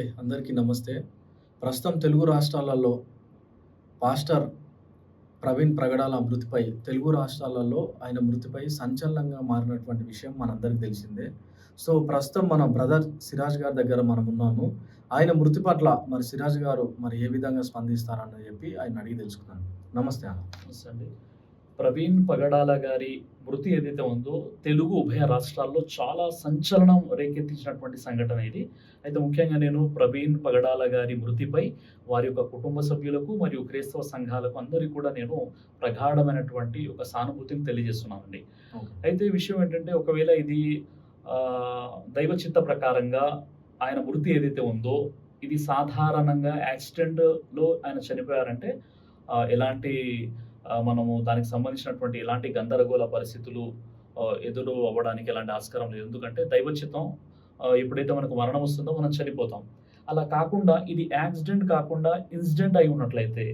Okay. అందరికీ నమస్తే. ప్రస్తుతం తెలుగు రాష్ట్రాలలో పాస్టర్ ప్రవీణ్ ప్రగడాల మృతిపై తెలుగు రాష్ట్రాలలో ఆయన మృతిపై సంచలనంగా మారినటువంటి విషయం మనందరికీ తెలిసిందే. సో, ప్రస్తుతం మన బ్రదర్ సిరాజ్ గారి దగ్గర మనమున్నాము. ఆయన మృతి పట్ల మరి సిరాజ్ గారు మరి ఏ విధంగా స్పందిస్తారని చెప్పి ఆయన్ని అడిగి తెలుసుకుందాం. నమస్తే అన్న. నమస్తే అండి. ప్రవీణ్ పగడాల గారి మృతి ఏదైతే ఉందో తెలుగు ఉభయ రాష్ట్రాల్లో చాలా సంచలనం రేకెత్తించినటువంటి సంఘటన ఇది. అయితే ముఖ్యంగా నేను ప్రవీణ్ పగడాల గారి మృతిపై వారి యొక్క కుటుంబ సభ్యులకు మరియు క్రైస్తవ సంఘాలకు అందరికీ కూడా నేను ప్రగాఢమైనటువంటి ఒక సానుభూతిని తెలియజేస్తున్నానండి. అయితే విషయం ఏంటంటే ఒకవేళ ఇది దైవ చిత్త ప్రకారంగా ఆయన మృతి ఏదైతే ఉందో ఇది సాధారణంగా యాక్సిడెంట్లో ఆయన చనిపోయారంటే ఎలాంటి మనము దానికి సంబంధించినటువంటి ఎలాంటి గందరగోళ పరిస్థితులు ఎదురు అవ్వడానికి ఎలాంటి ఆస్కారం లేదు. ఎందుకంటే దైవచిత్తం ఎప్పుడైతే మనకు మరణం వస్తుందో మనం చనిపోతాం. అలా కాకుండా ఇది యాక్సిడెంట్ కాకుండా ఇన్సిడెంట్ అయి ఉన్నట్లయితే,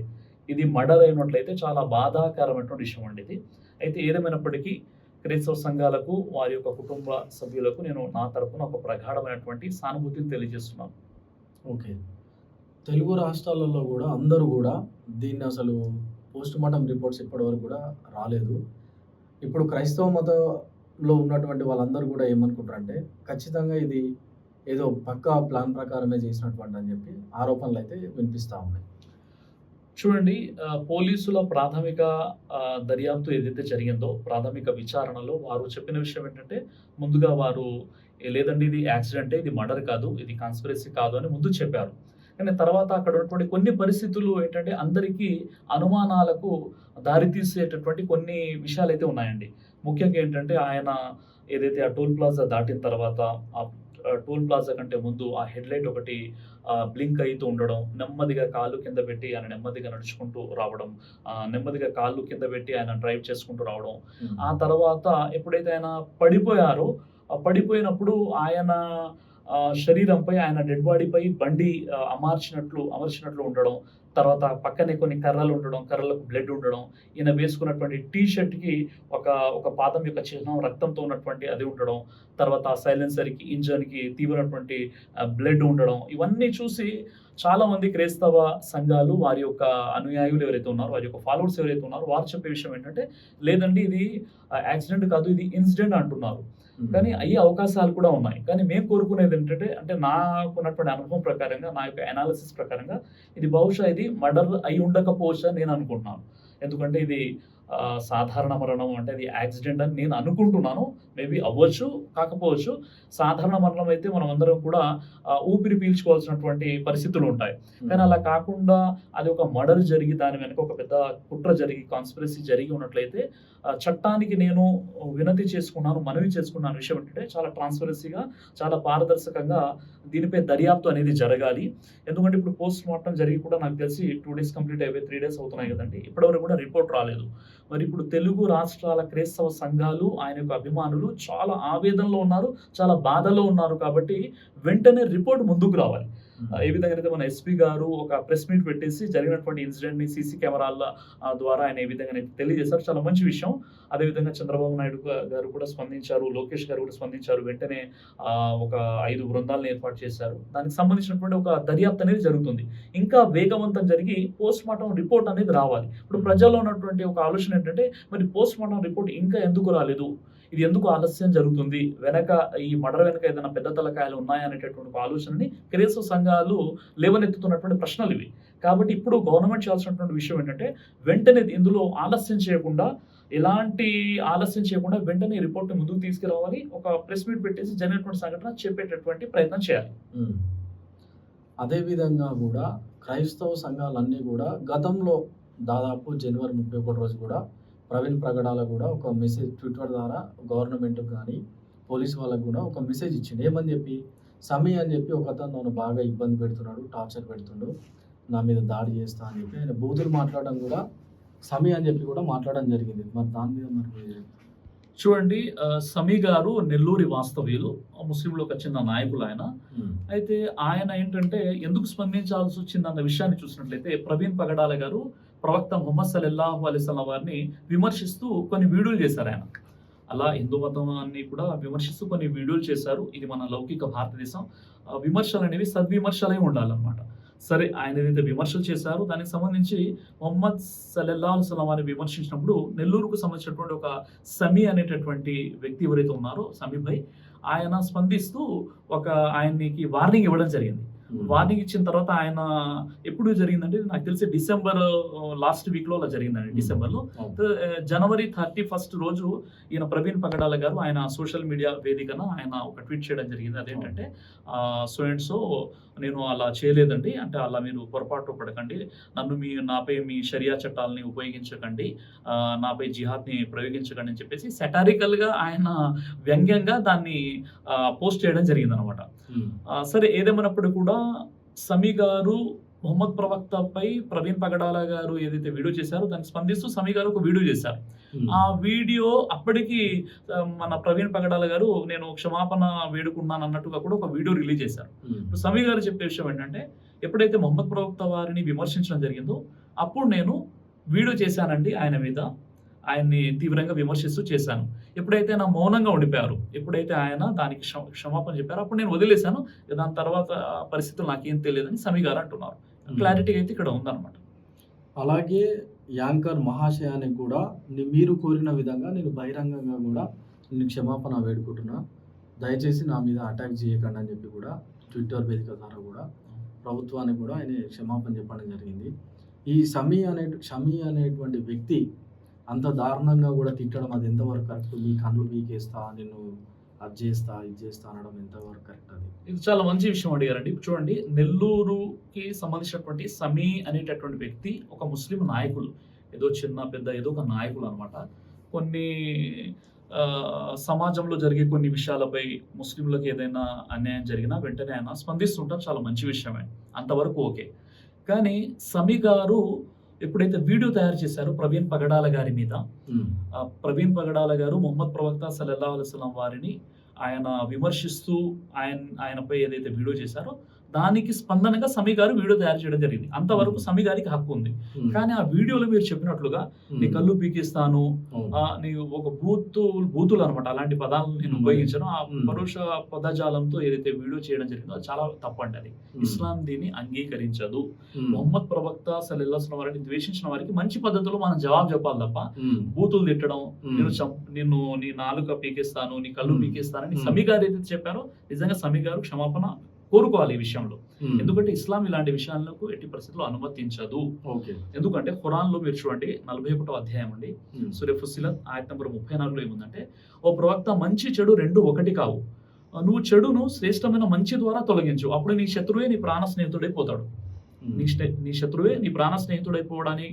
ఇది మర్డర్ అయి ఉన్నట్లయితే చాలా బాధాకరమైనటువంటి విషయం అండి ఇది. అయితే ఏదేమైనప్పటికీ క్రైస్తవ సంఘాలకు వారి యొక్క కుటుంబ సభ్యులకు నేను నా తరపున ఒక ప్రగాఢమైనటువంటి సానుభూతిని తెలియజేస్తున్నాను. ఓకే. తెలుగు రాష్ట్రాలలో కూడా అందరూ కూడా దీన్ని అసలు పోస్ట్‌మార్టం రిపోర్ట్స్ ఇప్పటివరకు కూడా రాలేదు. ఇప్పుడు క్రైస్తవ మతంలో ఉన్నటువంటి వాళ్ళందరూ కూడా ఏమనుకుంటారంటే, ఖచ్చితంగా ఇది ఏదో పక్కా ప్లాన్ ప్రకారమే చేసినటువంటి అని చెప్పి ఆరోపణలైతే వినిపిస్తా ఉన్నాయి. చూడండి, పోలీసుల ప్రాథమిక దర్యాప్తు ఏదైతే జరిగిందో, ప్రాథమిక విచారణలో వారు చెప్పిన విషయం ఏంటంటే, ముందుగా వారు లేదండి ఇది యాక్సిడెంటే, ఇది మర్డర్ కాదు, ఇది కాన్స్పిరసీ కాదు అని ముందు చెప్పారు. కానీ తర్వాత అక్కడ ఉన్నటువంటి కొన్ని పరిస్థితులు ఏంటంటే అందరికీ అనుమానాలకు దారితీసేటటువంటి కొన్ని విషయాలైతే ఉన్నాయండి. ముఖ్యంగా ఏంటంటే ఆయన ఏదైతే ఆ టోల్ ప్లాజా దాటిన తర్వాత ఆ టోల్ ప్లాజా కంటే ముందు ఆ హెడ్లైట్ ఒకటి బ్లింక్ అవుతూ ఉండడం, నెమ్మదిగా కాళ్ళు కింద పెట్టి ఆయన నెమ్మదిగా నడుచుకుంటూ రావడం, నెమ్మదిగా కాళ్ళు కింద పెట్టి ఆయన డ్రైవ్ చేసుకుంటూ రావడం. ఆ తర్వాత ఎప్పుడైతే ఆయన పడిపోయారో, పడిపోయినప్పుడు ఆయన శరీరంపై ఆయన డెడ్ బాడీపై బండి అమర్చినట్లు ఉండడం, తర్వాత పక్కనే కొన్ని కర్రలు ఉండడం, కర్రలకు బ్లడ్ ఉండడం, ఈయన వేసుకున్నటువంటి టీ షర్ట్‌కి ఒక పాదం యొక్క చిహ్నం రక్తంతో ఉన్నటువంటి అది ఉండడం, తర్వాత సైలెన్సర్‌కి, ఇంజన్‌కి తీవ్రమైనటువంటి బ్లడ్ ఉండడం, ఇవన్నీ చూసి చాలామంది క్రైస్తవ సంఘాలు వారి యొక్క అనుయాయులు ఎవరైతే ఉన్నారో, వారి యొక్క ఫాలోవర్స్ ఎవరైతే ఉన్నారో వారు చెప్పే విషయం ఏంటంటే, లేదండి ఇది యాక్సిడెంట్ కాదు, ఇది ఇన్సిడెంట్ అంటున్నారు. కానీ అయ్యే అవకాశాలు కూడా ఉన్నాయి. కానీ మేము కోరుకునేది ఏంటంటే, అంటే నాకున్నటువంటి అనుభవం ప్రకారంగా, నా యొక్క అనాలిసిస్ ప్రకారంగా ఇది బహుశా ఇది మర్డర్ అయి ఉండకపోవచ్చు అని నేను అనుకుంటున్నాను. ఎందుకంటే ఇది సాధారణ మరణం అంటే అది యాక్సిడెంట్ అని నేను అనుకుంటున్నాను. మేబీ అవ్వచ్చు, కాకపోవచ్చు. సాధారణ మరణం అయితే మనం అందరం కూడా ఊపిరి పీల్చుకోవాల్సినటువంటి పరిస్థితులు ఉంటాయి. కానీ అలా కాకుండా అది ఒక మర్డర్ జరిగి దాని వెనక ఒక పెద్ద కుట్ర జరిగి కాన్స్పిరసీ జరిగి ఉన్నట్లయితే చట్టానికి నేను మనవి చేసుకున్నాను విషయం ఏంటంటే, చాలా ట్రాన్స్పరెన్సీగా, చాలా పారదర్శకంగా దీనిపై దర్యాప్తు అనేది జరగాలి. ఎందుకంటే ఇప్పుడు పోస్ట్ మార్టం జరిగి కూడా నాకు తెలిసి 2 days కంప్లీట్ అయిపోయి 3 days అవుతున్నాయి కదండి. ఇప్పటివరకు కూడా రిపోర్ట్ రాలేదు. మరి ఇప్పుడు తెలుగు రాష్ట్రాల క్రైస్తవ సంఘాలు, ఆయన యొక్క అభిమానులు చాలా ఆవేదనలో ఉన్నారు, చాలా బాధలో ఉన్నారు. కాబట్టి వెంటనే రిపోర్ట్ ముందుకు రావాలి. ఏ విధంగా అయితే మన ఎస్పీ గారు ఒక ప్రెస్ మీట్ పెట్టేసి జరిగినటువంటి ఇన్సిడెంట్ ని సీసీ కెమెరాల ద్వారా ఆయన ఏ విధంగా తెలియజేశారు, చాలా మంచి విషయం. అదేవిధంగా చంద్రబాబు నాయుడు గారు కూడా స్పందించారు, లోకేష్ గారు కూడా స్పందించారు. వెంటనే ఒక 5 బృందాలను ఏర్పాటు చేశారు. దానికి సంబంధించినటువంటి ఒక దర్యాప్తు అనేది జరుగుతుంది. ఇంకా వేగవంతం జరిగి పోస్ట్ మార్టం రిపోర్ట్ అనేది రావాలి. ఇప్పుడు ప్రజల్లో ఉన్నటువంటి ఒక ఆలోచన ఏంటంటే, మరి పోస్ట్ మార్టం రిపోర్ట్ ఇంకా ఎందుకు రాలేదు, ఇది ఎందుకు ఆలస్యం జరుగుతుంది, వెనక ఈ మర్డర్ వెనక ఏదైనా పెద్ద తలకాయలు ఉన్నాయనేటటువంటి ఒక ఆలోచనని క్రైస్తవ సంఘాలు లేవనెత్తుతున్నటువంటి ప్రశ్నలు ఇవి. కాబట్టి ఇప్పుడు గవర్నమెంట్ చేయాల్సినటువంటి విషయం ఏంటంటే, వెంటనే ఇందులో ఎలాంటి ఆలస్యం చేయకుండా వెంటనే రిపోర్ట్ ముందుకు తీసుకురావాలి. ఒక ప్రెస్ మీట్ పెట్టేసి జరిగినటువంటి సంఘటన చెప్పేటటువంటి ప్రయత్నం చేయాలి. అదేవిధంగా కూడా క్రైస్తవ సంఘాలన్నీ కూడా గతంలో దాదాపు జనవరి 31 రోజు కూడా ప్రవీణ్ ప్రగడాల కూడా ఒక మెసేజ్ ట్విట్టర్ ద్వారా గవర్నమెంట్‌కి కానీ, పోలీస్ వాళ్ళకి కూడా ఒక మెసేజ్ ఇచ్చిండు. ఏమని చెప్పి, సమీ అని చెప్పి ఒకతను నన్ను బాగా ఇబ్బంది పెడుతున్నాడు, టార్చర్ పెడుతుండు, నా మీద దాడి చేస్తా అని చెప్పి ఆయన బూతులు మాట్లాడడం కూడా సమీ అని చెప్పి కూడా మాట్లాడడం జరిగింది. మరి దాని మీద మరి చూడండి, సమీ గారు నెల్లూరి వాస్తవ్యులు, ముస్లింలో ఒక చిన్న నాయకులు ఆయన. అయితే ఆయన ఏంటంటే ఎందుకు స్పందించాల్సి వచ్చింది అన్న విషయాన్ని చూసినట్లయితే, ప్రవీణ్ పగడాల గారు ప్రవక్త ముహమ్మద్ సల్లల్లాహు అలైహి వసల్లం వారిని విమర్శిస్తూ కొన్ని వీడియోలు చేశారు ఆయన. అలా హిందూ మతాన్ని కూడా విమర్శిస్తూ కొన్ని వీడియోలు చేశారు. ఇది మన లౌకిక భారతదేశం. విమర్శలు అనేవి సద్విమర్శలై ఉండాలన్నమాట. సరే, ఆయన ఏదైతే విమర్శలు చేశారో దానికి సంబంధించి మొహమ్మద్ సల్లల్లాహు అలైహి వసల్లం అని విమర్శించినప్పుడు నెల్లూరుకు సంబంధించినటువంటి ఒక సమీ అనేటటువంటి వ్యక్తి ఎవరైతే ఉన్నారో సమీ భాయ్, ఆయన స్పందిస్తూ ఆయనకి వార్నింగ్ ఇవ్వడం జరిగింది. వార్నింగ్ ఇచ్చిన తర్వాత ఆయన ఎప్పుడు జరిగిందంటే నాకు తెలిసి డిసెంబర్ లాస్ట్ వీక్ లో అలా జరిగిందండి. డిసెంబర్లో జనవరి 31 రోజు ఈయన ప్రవీణ్ పగడాల గారు ఆయన సోషల్ మీడియా వేదికన ఆయన ఒక ట్వీట్ చేయడం జరిగింది. అదేంటంటే సో అండ్ సో నేను అలా చేయలేదండి, అంటే అలా మీరు పొరపాటు పడకండి, నాపై మీ షరియా చట్టాలని ఉపయోగించకండి, నాపై జిహాద్ని ప్రయోగించకండి అని చెప్పేసి సెటారికల్ గా ఆయన వ్యంగ్యంగా దాన్ని పోస్ట్ చేయడం జరిగింది అనమాట. సరే, ఏదేమైనప్పుడు కూడా సమీ గారు మొహమ్మద్ ప్రవక్తపై ప్రవీణ్ పగడాల గారు ఏదైతే వీడియో చేశారో దానికి స్పందిస్తూ సమీ గారు ఒక వీడియో చేశారు. ఆ వీడియో అప్పటికి మన ప్రవీణ్ పగడాల గారు నేను క్షమాపణ వేడుకున్నాను అన్నట్టుగా కూడా ఒక వీడియో రిలీజ్ చేశారు. సమీ గారు చెప్పే విషయం ఏంటంటే, ఎప్పుడైతే మొహమ్మద్ ప్రవక్త వారిని విమర్శించడం జరిగిందో అప్పుడు నేను వీడియో చేశానండి, ఆయన్ని తీవ్రంగా విమర్శిస్తూ చేశాను. ఎప్పుడైతే నా మౌనంగా ఉండిపోయారు, ఎప్పుడైతే ఆయన దానికి క్షమాపణ చెప్పారో అప్పుడు నేను వదిలేశాను, దాని తర్వాత పరిస్థితులు నాకేం తెలియదని సమీ గారు అంటున్నారు. క్లారిటీ అయితే ఇక్కడ ఉందన్నమాట. అలాగే యాంకర్ మహాశయానికి కూడా మీరు కోరిన విధంగా నేను బహిరంగంగా కూడా నేను క్షమాపణ వేడుకుంటున్నా, దయచేసి నా మీద అటాక్ చేయకండి అని చెప్పి కూడా ట్విట్టర్ వేదిక ద్వారా కూడా ప్రభుత్వానికి కూడా ఆయన క్షమాపణ చెప్పడం జరిగింది. ఈ షమీ అనేటువంటి వ్యక్తి అంత దారుణంగా కూడా తిట్టడం అది ఎంతవరకు కరెక్ట్? మీ కళ్ళు పీకేస్తా, నేను అది చేస్తా ఇది చేస్తా అనడం ఎంతవరకు కరెక్ట్? అది ఇది చాలా మంచి విషయం అడిగారండి. చూడండి, నెల్లూరుకి సంబంధించినటువంటి సమీ అనేటటువంటి వ్యక్తి ఒక ముస్లిం నాయకులు, ఏదో చిన్న పెద్ద ఏదో ఒక నాయకులు అనమాట. కొన్ని సమాజంలో జరిగే కొన్ని విషయాలపై ముస్లింలకు ఏదైనా అన్యాయం జరిగినా వెంటనే ఆయన స్పందిస్తుంటారు, చాలా మంచి విషయమే, అంతవరకు ఓకే. కానీ సమీ గారు ఎప్పుడైతే వీడియో తయారు చేశారో ప్రవీణ్ పగడాల గారి మీద, ప్రవీణ్ పగడాల గారు మొహమ్మద్ ప్రవక్త సల్లల్లాహు అలైహి వసల్లం వారిని ఆయన విమర్శిస్తూ ఆయనపై ఏదైతే వీడియో చేశారో దానికి స్పందనగా సమీ గారు వీడియో తయారు చేయడం జరిగింది. అంతవరకు సమీ గారికి హక్కు ఉంది. కానీ ఆ వీడియోలో మీరు చెప్పినట్లుగా నీ కళ్ళు పీకిస్తాను, నీ ఒక బూతులు అనమాట, అలాంటి పదాలను నేను ఉపయోగించాను, ఆ పరుష పదజాలంతో ఏదైతే వీడియో చేయడం జరిగిందో అది చాలా తప్పండి. అది ఇస్లాం దీన్ని అంగీకరించదు. మొహమ్మద్ ప్రవక్త సల్లల్లాహు అలైహి వసల్లం వారిని ద్వేషించిన వారికి మంచి పద్ధతిలో మనం జవాబు చెప్పాలి తప్ప బూతులు తిట్టడం, నిన్ను నీ నాలుక పీకిస్తాను, నీ కళ్ళు పీకిస్తానని సమీ గారు ఏదైతే చెప్పారో నిజంగా సమీ గారు క్షమాపణ కోరుకోవాలి ఈ విషయంలో. ఎందుకంటే ఇస్లాం ఇలాంటి విషయాలకు ఎట్టి పరిస్థితుల్లో అనుమతించదు. ఎందుకంటే ఖురాన్ లో మీరు చూడండి 41వ అధ్యాయం అండి, సూరా ఫుస్సిలత్ ఆయత్ నంబర్ 34లో ఏముందంటే, ఓ ప్రవక్త మంచి చెడు రెండు ఒకటి కావు, నువ్వు చెడును శ్రేష్టమైన మంచి ద్వారా తొలగించు, అప్పుడు నీ శత్రువే నీ ప్రాణ స్నేహితుడైపోతాడు. నీ శత్రువే నీ ప్రాణ స్నేహితుడైపోవడాన్ని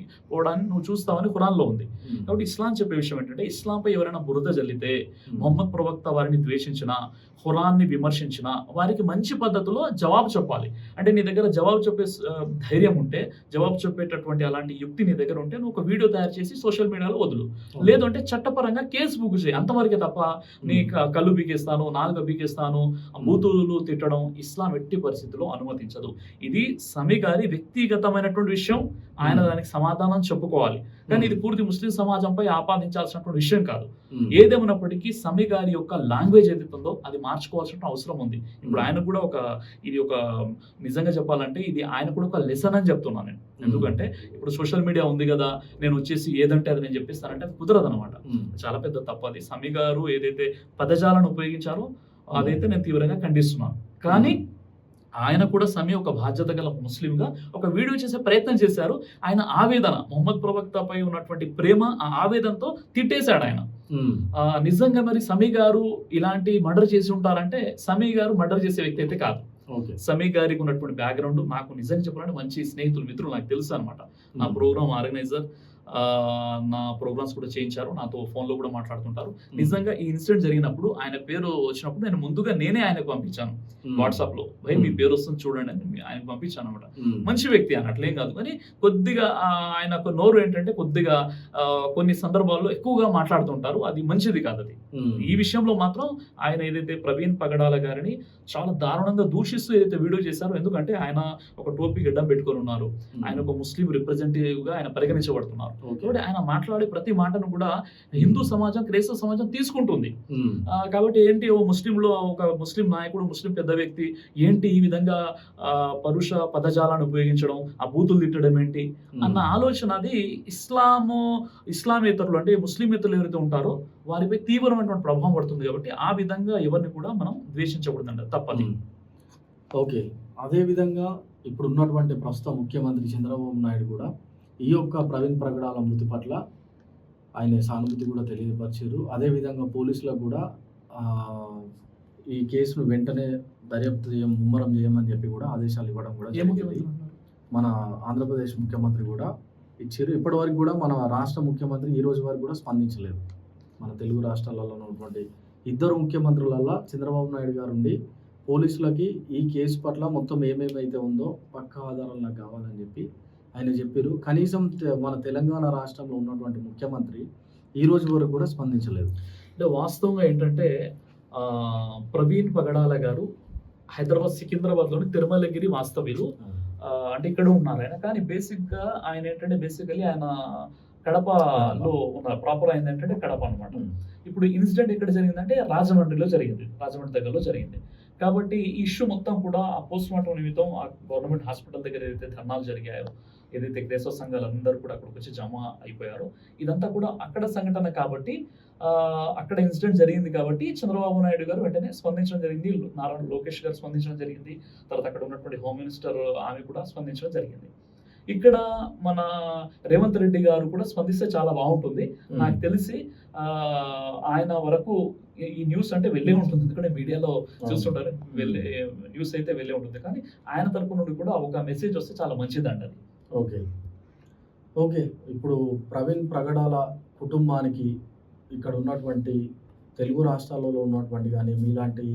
నువ్వు చూస్తావని ఖురాన్లో ఉంది. కాబట్టి ఇస్లాం చెప్పే విషయం ఏంటంటే, ఇస్లాంపై ఎవరైనా బురద జల్లితే, మొహమ్మద్ ప్రవక్త వారిని ద్వేషించినా, ఖురాన్ని విమర్శించినా వారికి మంచి పద్ధతిలో జవాబు చెప్పాలి. అంటే నీ దగ్గర జవాబు చెప్పే ధైర్యం ఉంటే, జవాబు చెప్పేటటువంటి అలాంటి యుక్తి నీ దగ్గర ఉంటే నువ్వు ఒక వీడియో తయారు చేసి సోషల్ మీడియాలో వదులు, లేదంటే చట్టపరంగా కేసు బుక్ చేయి, అంతవరకే తప్ప నీ కళ్ళు బీకేస్తాను, నాలుక బీకేస్తాను, బూతులు తిట్టడం ఇస్లాం ఎట్టి పరిస్థితుల్లో అనుమతించదు. ఇది సమీ గారి వ్యక్తిగతమైనటువంటి విషయం, ఆయన దానికి సమాధానం చెప్పుకోవాలి. కానీ ఇది పూర్తి ముస్లిం సమాజంపై ఆపాదించాల్సినటువంటి విషయం కాదు. ఏదేమైనప్పటికీ సమీ గారి యొక్క లాంగ్వేజ్ ఏదైతే ఉందో అది మార్చుకోవాల్సిన అవసరం ఉంది. ఇప్పుడు ఆయన కూడా ఇది ఒక నిజంగా చెప్పాలంటే ఇది ఆయన కూడా ఒక లెసన్ అని చెప్తున్నాను నేను. ఎందుకంటే ఇప్పుడు సోషల్ మీడియా ఉంది కదా, నేను వచ్చేసి ఏదంటే అది నేను చెప్పిస్తానంటే అది కుదరదు అనమాట. చాలా పెద్ద తప్పు అది. సమీ గారు ఏదైతే పదజాలను ఉపయోగించారో అదైతే నేను తీవ్రంగా ఖండిస్తున్నాను. కానీ ఆయన కూడా సమీ ఒక బాధ్యత గల ముస్లింగా ఒక వీడియో చేసే ప్రయత్నం చేశారు. ఆయన ఆవేదన, మొహమ్మద్ ప్రవక్తపై ఉన్నటువంటి ప్రేమ, ఆ ఆవేదనతో తిట్టేశాడు ఆయన. నిజంగా మరి సమీ గారు ఇలాంటి మర్డర్ చేసి ఉంటారంటే సమీ గారు మర్డర్ చేసే వ్యక్తి అయితే కాదు. సమీ గారికి ఉన్నటువంటి బ్యాక్గ్రౌండ్ నాకు నిజంగా చెప్పాలంటే మంచి స్నేహితులు, మిత్రులు నాకు తెలుసు అనమాట. నా ప్రోగ్రామ్ ఆర్గనైజర్, నా ప్రోగ్రామ్స్ కూడా చేయించారు, నాతో ఫోన్లో కూడా మాట్లాడుతుంటారు. నిజంగా ఈ ఇన్సిడెంట్ జరిగినప్పుడు ఆయన పేరు వచ్చినప్పుడు నేను ముందుగా నేనే ఆయనకు పంపించాను వాట్సాప్ లో, భయ్ మీ పేరు వస్తుంది చూడండి అని ఆయనకు పంపించాను అనమాట. మంచి వ్యక్తి అని అట్లేం కాదు, కానీ కొద్దిగా ఆయన నోరు ఏంటంటే కొద్దిగా కొన్ని సందర్భాల్లో ఎక్కువగా మాట్లాడుతుంటారు, అది మంచిది కాదు. అది ఈ విషయంలో మాత్రం ఆయన ఏదైతే ప్రవీణ్ పగడాల గారిని చాలా దారుణంగా దూషిస్తూ ఏదైతే వీడియో చేశారో, ఎందుకంటే ఆయన ఒక టోపీ గడ్డం పెట్టుకొని ఉన్నారు, ఆయన ఒక ముస్లిం రిప్రజెంటేటివ్ గా ఆయన పరిగణించబడుతున్నారు. ఓకే. కాబట్టి ఆయన మాట్లాడే ప్రతి మాటను కూడా హిందూ సమాజం, క్రైస్తవ సమాజం తీసుకుంటుంది. కాబట్టి ఏంటి, ఓ ముస్లింలో ఒక ముస్లిం నాయకుడు, ముస్లిం పెద్ద వ్యక్తి ఏంటి ఈ విధంగా పరుష పదజాలాన్ని ఉపయోగించడం, ఆ బూతులు తిట్టడం ఏంటి అన్న ఆలోచన అది ఇస్లామేతరులు అంటే ముస్లిమేతరులు ఎవరైతే ఉంటారో వారిపై తీవ్రమైనటువంటి ప్రభావం పడుతుంది. కాబట్టి ఆ విధంగా ఎవరిని కూడా మనం ద్వేషించకూడదండి, తప్పది. ఓకే. అదే విధంగా ఇప్పుడు ఉన్నటువంటి ప్రస్తుత ముఖ్యమంత్రి చంద్రబాబు నాయుడు కూడా ఈ యొక్క ప్రవీణ్ ప్రగడాల మృతి పట్ల ఆయన సానుభూతి కూడా తెలియపరిచారు. అదేవిధంగా పోలీసులకు కూడా ఈ కేసును వెంటనే దర్యాప్తు ముమ్మరం చేయమని చెప్పి కూడా ఆదేశాలు ఇవ్వడం కూడా జరిగింది. మన ఆంధ్రప్రదేశ్ ముఖ్యమంత్రి కూడా ఇచ్చారు. ఇప్పటి వరకు కూడా మన రాష్ట్ర ముఖ్యమంత్రి ఈ రోజు వరకు కూడా స్పందించలేదు. మన తెలుగు రాష్ట్రాలలో ఉన్నటువంటి ఇద్దరు ముఖ్యమంత్రులలో చంద్రబాబు నాయుడు గారు ఉండి పోలీసులకి ఈ కేసు పట్ల మొత్తం ఏమేమైతే ఉందో పక్కా ఆధారాలు నాకు కావాలని చెప్పి ఆయన చెప్పారు. కనీసం మన తెలంగాణ రాష్ట్రంలో ఉన్నటువంటి ముఖ్యమంత్రి ఈ రోజు వరకు కూడా స్పందించలేదు. అంటే వాస్తవంగా ఏంటంటే ప్రవీణ్ పగడాల గారు హైదరాబాద్ సికింద్రాబాద్లోని తిరుమలగిరి వాస్తవ్యులు. అంటే ఇక్కడ ఉన్నారు ఆయన. కానీ బేసిక్గా ఆయన ఏంటంటే బేసికలీ ఆయన కడపలో ఉన్నారు. ప్రాపర్ అయింది ఏంటంటే కడప అనమాట. ఇప్పుడు ఇన్సిడెంట్ ఎక్కడ జరిగిందంటే రాజమండ్రిలో జరిగింది, రాజమండ్రి దగ్గరలో జరిగింది. కాబట్టి ఈ ఇష్యూ మొత్తం కూడా ఆ పోస్ట్ మార్టం నిమిత్తం ఆ గవర్నమెంట్ హాస్పిటల్ దగ్గర ఏదైతే ధర్నాలు జరిగాయో, ఏదైతే క్రైస్తవ సంఘాలు అందరూ కూడా అక్కడికి వచ్చి జమ అయిపోయారో, ఇదంతా కూడా అక్కడ సంఘటన కాబట్టి అక్కడ ఇన్సిడెంట్ జరిగింది కాబట్టి చంద్రబాబు నాయుడు గారు వెంటనే స్పందించడం జరిగింది. నారా లోకేష్ గారు స్పందించడం జరిగింది. తర్వాత అక్కడ ఉన్నటువంటి హోమ్ మినిస్టర్ ఆమె కూడా స్పందించడం జరిగింది. ఇక్కడ మన రేవంత్ రెడ్డి గారు కూడా స్పందిస్తే చాలా బాగుంటుంది. నాకు తెలిసి ఆయన వరకు ఈ న్యూస్ అంటే వెళ్ళే ఉంటుంది, ఎందుకంటే మీడియాలో చూస్తుంటారు, వెళ్ళే న్యూస్ అయితే వెళ్ళే ఉంటుంది. కానీ ఆయన తరపు నుండి కూడా ఒక మెసేజ్ వస్తే చాలా మంచిదండి అది. ఓకే. ఓకే. ఇప్పుడు ప్రవీణ్ ప్రగడాల కుటుంబానికి ఇక్కడ ఉన్నటువంటి తెలుగు రాష్ట్రాలలో ఉన్నటువంటి కానీ మీలాంటి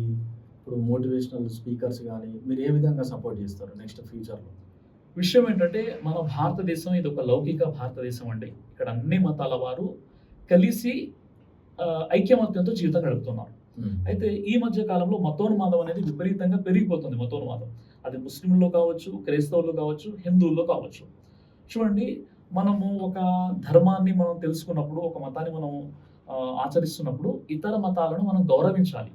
ఇప్పుడు మోటివేషనల్ స్పీకర్స్ కానీ మీరు ఏ విధంగా సపోర్ట్ చేస్తారు నెక్స్ట్ ఫ్యూచర్లో? విషయం ఏంటంటే మన భారతదేశం ఇది ఒక లౌకిక భారతదేశం అండి. ఇక్కడ అన్ని మతాల వారు కలిసి ఐక్యమత్యంతో జీవితం గడుపుతున్నారు. అయితే ఈ మధ్య కాలంలో మతోన్మాదం అనేది విపరీతంగా పెరిగిపోతుంది. మతోన్మాదం అది ముస్లింల్లో కావచ్చు, క్రైస్తవుల్లో కావచ్చు, హిందువుల్లో కావచ్చు. చూడండి, మనము ఒక ధర్మాన్ని మనం తెలుసుకున్నప్పుడు, ఒక మతాన్ని మనం ఆచరిస్తున్నప్పుడు ఇతర మతాలను మనం గౌరవించాలి.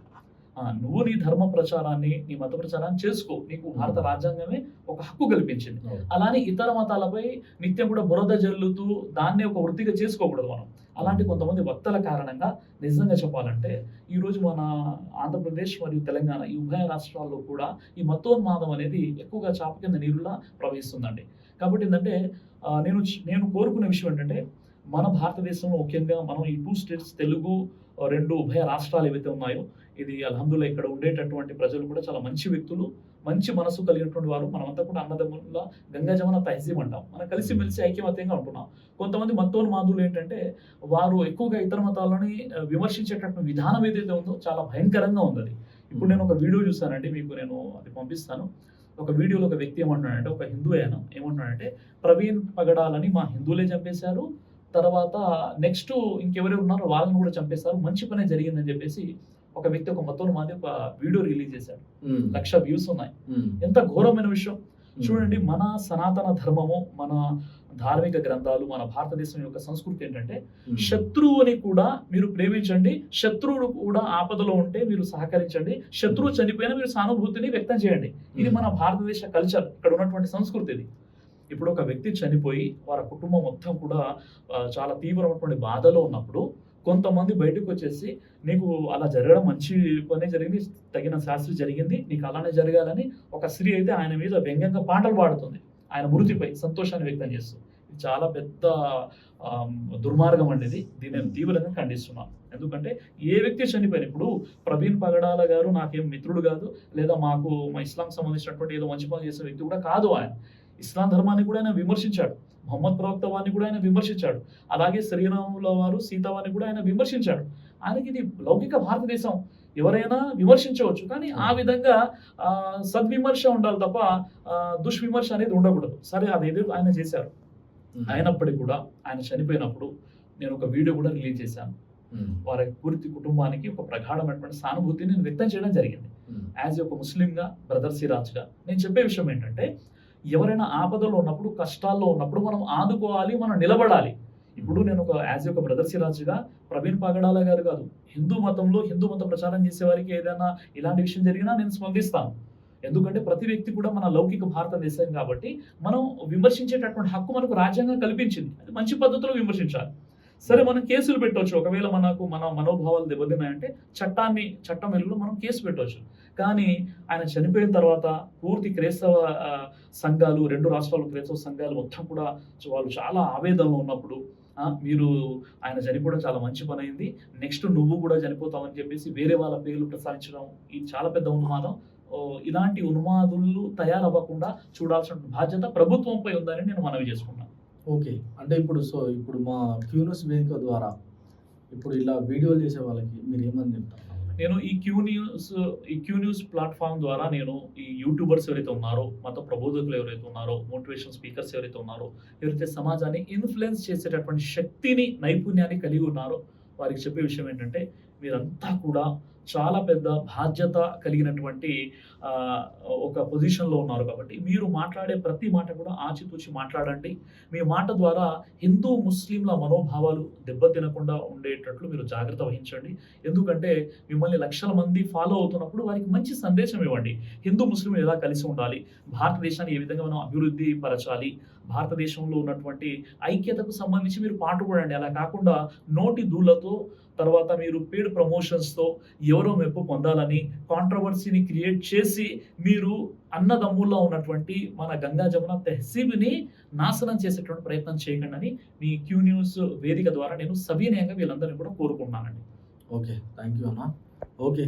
నువ్వు నీ ధర్మ ప్రచారాన్ని, నీ మత ప్రచారాన్ని చేసుకో, నీకు భారత రాజ్యాంగమే ఒక హక్కు కల్పించింది. అలానే ఇతర మతాలపై నిత్యం కూడా బురద జల్లుతూ దాన్నే ఒక వృత్తిగా చేసుకోకూడదు మనం. అలాంటి కొంతమంది వక్తల కారణంగా నిజంగా చెప్పాలంటే ఈరోజు మన ఆంధ్రప్రదేశ్ మరియు తెలంగాణ ఈ ఉభయ రాష్ట్రాల్లో కూడా ఈ మతోన్మాదం అనేది ఎక్కువగా చాప కింద నీరులా ప్రవహిస్తుందండి. కాబట్టి ఏంటంటే నేను కోరుకునే విషయం ఏంటంటే మన భారతదేశంలో ముఖ్యంగా మనం ఈ 2 స్టేట్స్ తెలుగు 2 ఉభయ రాష్ట్రాలు ఏవైతే ఉన్నాయో, ఇది అల్హమ్దుల్లా ఇక్కడ ఉండేటటువంటి ప్రజలు కూడా చాలా మంచి వ్యక్తులు, మంచి మనసు కలిగినటువంటి వారు. మనమంతా కూడా అన్నదమ్ముల గంగా జమున తహజీబ్ అంటాం. మనం కలిసిమెలిసి ఐక్యమత్యంగా ఉంటున్నాం. కొంతమంది మతోన్మాదులు ఏంటంటే వారు ఎక్కువగా ఇతర మతాలని విమర్శించేటటువంటి విధానం ఏదైతే ఉందో చాలా భయంకరంగా ఉంది అది. ఇప్పుడు నేను ఒక వీడియో చూసానండి, మీకు నేను అది పంపిస్తాను. ఒక వీడియోలో ఒక వ్యక్తి ఏమంటున్నాడంటే, ఒక హిందూ ఆయన ఏమంటున్నాడంటే, ప్రవీణ్ పగడాలని మా హిందువులే చంపేశారు, తర్వాత నెక్స్ట్ ఇంకెవరెవరు ఉన్నారో వాళ్ళని కూడా చంపేశారు, మంచి పనే జరిగిందని చెప్పేసి ఒక వ్యక్తి ఒక మతోన్మాది ఒక వీడియో రిలీజ్ చేశాడు. 1,00,000 వ్యూస్ ఉన్నాయి. ఎంత ఘోరమైన విషయం చూడండి. మన సనాతన ధర్మము, మన ధార్మిక గ్రంథాలు, మన భారతదేశం యొక్క సంస్కృతి ఏంటంటే శత్రువుని కూడా మీరు ప్రేమించండి, శత్రువుడు కూడా ఆపదలో ఉంటే మీరు సహకరించండి, శత్రువు చనిపోయినా మీరు సానుభూతిని వ్యక్తం చేయండి. ఇది మన భారతదేశ కల్చర్, ఇక్కడ ఉన్నటువంటి సంస్కృతి ఇది. ఇప్పుడు ఒక వ్యక్తి చనిపోయి వారి కుటుంబం మొత్తం కూడా చాలా తీవ్రమైనటువంటి బాధలో ఉన్నప్పుడు కొంతమంది బయటకు వచ్చేసి నీకు అలా జరగడం మంచి పనే జరిగింది, తగిన శాస్త్రి జరిగింది, నీకు అలానే జరగాలని ఒక స్త్రీ అయితే ఆయన మీద వ్యంగ్యంగా పాటలు పాడుతుంది, ఆయన మృతిపై సంతోషాన్ని వ్యక్తం చేస్తూ. ఇది చాలా పెద్ద దుర్మార్గం అండి ఇది. దీన్ని నేను తీవ్రంగా ఖండిస్తున్నాను. ఎందుకంటే ఏ వ్యక్తి చనిపోయిన, ఇప్పుడు ప్రవీణ్ పగడాల గారు నాకేం మిత్రుడు కాదు, లేదా మా ఇస్లాం సంబంధించినటువంటి ఏదో మంచి పని చేసిన వ్యక్తి కూడా కాదు. ఆయన ఇస్లాం ధర్మాన్ని కూడా ఆయన విమర్శించాడు, మొహమ్మద్ ప్రవక్త వారిని కూడా ఆయన విమర్శించాడు, అలాగే శ్రీరాముల వారు సీతావారిని కూడా ఆయన విమర్శించాడు. ఆయనకి ఇది లౌకిక భారతదేశం, ఎవరైనా విమర్శించవచ్చు, కానీ ఆ విధంగా సద్విమర్శ ఉండాలి తప్ప దుష్విమర్శ అనేది ఉండకూడదు. సరే, అదేదో ఆయన చేశారు. అయినప్పటికీ కూడా ఆయన చనిపోయినప్పుడు నేను ఒక వీడియో కూడా రిలీజ్ చేశాను. వారి పూర్తి కుటుంబానికి ఒక ప్రగాఢమైనటువంటి సానుభూతిని నేను వ్యక్తం చేయడం జరిగింది. యాజ్ ఒక ముస్లింగా, బ్రదర్ సిరాజ్గా నేను చెప్పే విషయం ఏంటంటే, ఎవరైనా ఆపదలో ఉన్నప్పుడు, కష్టాల్లో ఉన్నప్పుడు మనం ఆదుకోవాలి, మనం నిలబడాలి. ఇప్పుడు నేను ఒక బ్రదర్ సిరాజ్‌గా ప్రవీణ్ పగడాల గారు కాదు. హిందూ మతంలో హిందూ మత ప్రచారం చేసే వారికి ఏదైనా ఇలాంటి విషయం జరిగినా నేను స్పందిస్తాను. ఎందుకంటే ప్రతి వ్యక్తి కూడా మన లౌకిక భారతదేశం కాబట్టి మనం విమర్శించేటటువంటి హక్కు మనకు రాజ్యాంగం కల్పించింది. అది మంచి పద్ధతిలో విమర్శించాలి. సరే మనం కేసులు పెట్టొచ్చు. ఒకవేళ మన మనోభావాలు దెబ్బతిన్నాయంటే చట్టం వెలుగులో మనం కేసు పెట్టొచ్చు. కానీ ఆయన చనిపోయిన తర్వాత పూర్తి క్రైస్తవ సంఘాలు 2 రాష్ట్రాలు క్రైస్తవ సంఘాలు మొత్తం కూడా వాళ్ళు చాలా ఆవేదనలో ఉన్నప్పుడు మీరు ఆయన చనిపోవడం చాలా మంచి పనయింది. నెక్స్ట్ నువ్వు కూడా చనిపోతావని చెప్పేసి వేరే వాళ్ళ పేర్లు ప్రస్తావించడం ఇది చాలా పెద్ద ఉన్మాదం. ఇలాంటి ఉన్మాదులు తయారవ్వకుండా చూడాల్సిన బాధ్యత ప్రభుత్వంపై ఉందని నేను మనవి చేసుకున్నాను. ఓకే. అంటే ఇప్పుడు మా క్యూ న్యూస్ వేదిక ద్వారా ఇప్పుడు ఇలా వీడియోలు చేసే వాళ్ళకి మీరేమని చెప్తారు? నేను ఈ క్యూ న్యూస్ ప్లాట్‌ఫార్మ్ ద్వారా నేను ఈ యూట్యూబర్స్ ఎవరైతే ఉన్నారో, మత ప్రబోధకులు ఎవరైతే ఉన్నారో, మోటివేషనల్ స్పీకర్స్ ఎవరైతే ఉన్నారో, ఎవరైతే సమాజాన్ని ఇన్‌ఫ్లుయెన్స్ చేసేటటువంటి శక్తిని, నైపుణ్యాన్ని కలిగి ఉన్నారో, వారికి చెప్పే విషయం ఏంటంటే, మీరంతా కూడా చాలా పెద్ద బాధ్యత కలిగినటువంటి ఒక పొజిషన్‌లో ఉన్నారు కాబట్టి, మీరు మాట్లాడే ప్రతి మాట కూడా ఆచితూచి మాట్లాడండి. మీ మాట ద్వారా హిందూ, ముస్లింల మనోభావాలు దెబ్బతినకుండా ఉండేటట్లు మీరు జాగ్రత్త వహించండి. ఎందుకంటే మిమ్మల్ని లక్షల మంది ఫాలో అవుతున్నప్పుడు వారికి మంచి సందేశం ఇవ్వండి. హిందూ, ముస్లింలు ఎలా కలిసి ఉండాలి, భారతదేశాన్ని ఏ విధంగా మనం అభివృద్ధి పరచాలి, భారతదేశంలో ఉన్నటువంటి ఐక్యతకు సంబంధించి మీరు పాటుపడండి. అలా కాకుండా నోటి దూలతో తర్వాత మీరు పెయిడ్ ప్రమోషన్స్‌తో ఎవరో మెప్పు పొందాలని కాంట్రోవర్సీని క్రియేట్ చేసి మీరు అన్నదమ్ముల్లో ఉన్నటువంటి మన గంగా జమున తెహ్సీబ్‌ని నాశనం చేసేటువంటి ప్రయత్నం చేయకండని మీ క్యూ న్యూస్ వేదిక ద్వారా నేను సవినయంగా వీళ్ళందరిని కూడా కోరుకుంటున్నానండి. ఓకే. థాంక్ యూ అన్న. ఓకే.